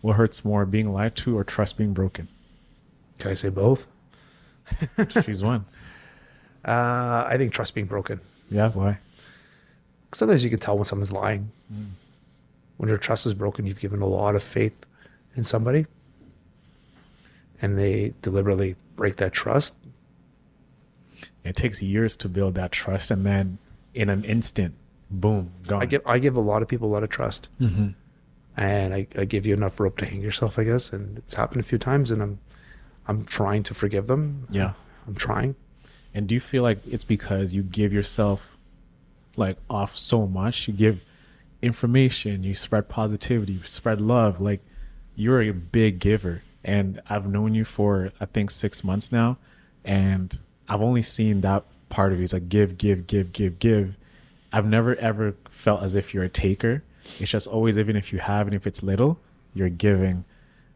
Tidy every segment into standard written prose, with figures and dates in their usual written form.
What hurts more, being lied to or trust being broken? Can I say both? Choose one. I think trust being broken. Yeah, why? Sometimes you can tell when someone's lying. When your trust is broken, you've given a lot of faith in somebody and they deliberately break that trust. It takes years to build that trust, and then in an instant, boom, I gone. give a lot of people a lot of trust. And I give you enough rope to hang yourself, I guess. And it's happened a few times and I'm trying to forgive them. Yeah. I'm trying. And do you feel like it's because you give yourself like off so much? You give information, you spread positivity, you spread love. Like, you're a big giver. And I've known you for, I think, 6 months now. And I've only seen that part of you. It's like give, give, give, give, give. I've never ever felt as if you're a taker. It's just always, even if you have, and if it's little, you're giving.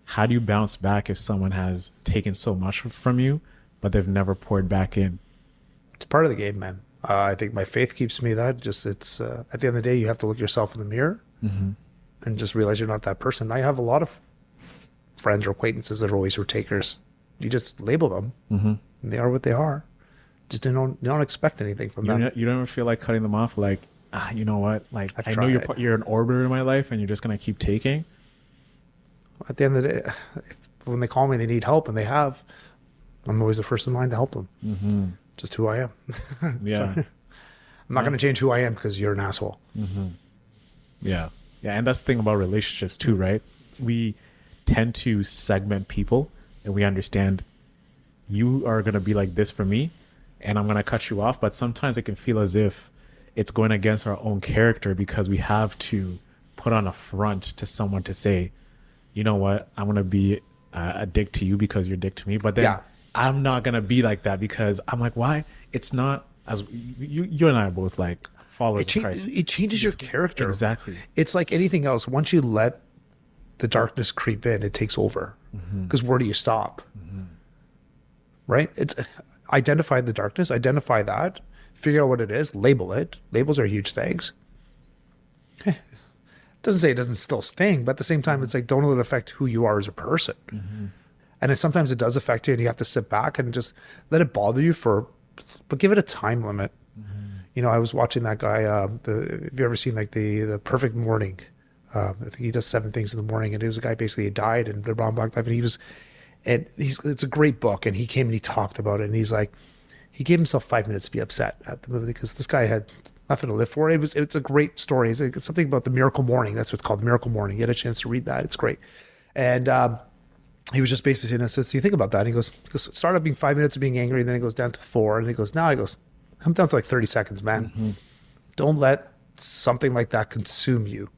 How do you bounce back if someone has taken so much from you, but they've never poured back in? It's part of the game, man. I think my faith keeps me that. Just it's at the end of the day, you have to look yourself in the mirror and just realize you're not that person. I have a lot of friends or acquaintances that are always were takers. You just label them, and they are what they are. Just don't expect anything from them. You don't ever feel like cutting them off, like, you know what? Like, I've I know tried. you're an orbiter in my life, and you're just gonna keep taking. At the end of the day, when they call me, they need help, and they have. I'm always the first in line to help them. Just who I am. Yeah. Sorry. I'm not going to change who I am because you're an asshole. Yeah. Yeah. And that's the thing about relationships too, right? We tend to segment people, and we understand you are going to be like this for me, and I'm going to cut you off. But sometimes it can feel as if it's going against our own character, because we have to put on a front to someone to say, you know what, I'm going to be a dick to you because you're a dick to me. But then Yeah. I'm not going to be like that, because I'm like, why? It's not, as you and I are both like followers of Christ. It changes your character. Exactly. It's like anything else. Once you let the darkness creep in, it takes over. Because where do you stop? Right? It's identify the darkness, identify that, figure out what it is, label it. Labels are huge things. Doesn't say it doesn't still sting, but at the same time, it's like, don't let it affect who you are as a person. And sometimes it does affect you, and you have to sit back and just let it bother you but give it a time limit. You know, I was watching that guy, have you ever seen like the Perfect Morning? I think he does 7 things in the morning, and it was a guy basically, he died and they're bombed back life, and it's a great book, and he came and he talked about it, and he's like, he gave himself 5 minutes to be upset at the movie because this guy had nothing to live for. It's a great story. It's something about the miracle morning. That's what's called, the miracle morning. You had a chance to read that. It's great. And he was just basically saying, so you think about that. And he goes, it started being 5 minutes of being angry, and then it goes down to 4. And he goes, I'm down to like 30 seconds, man. Don't let something like that consume you.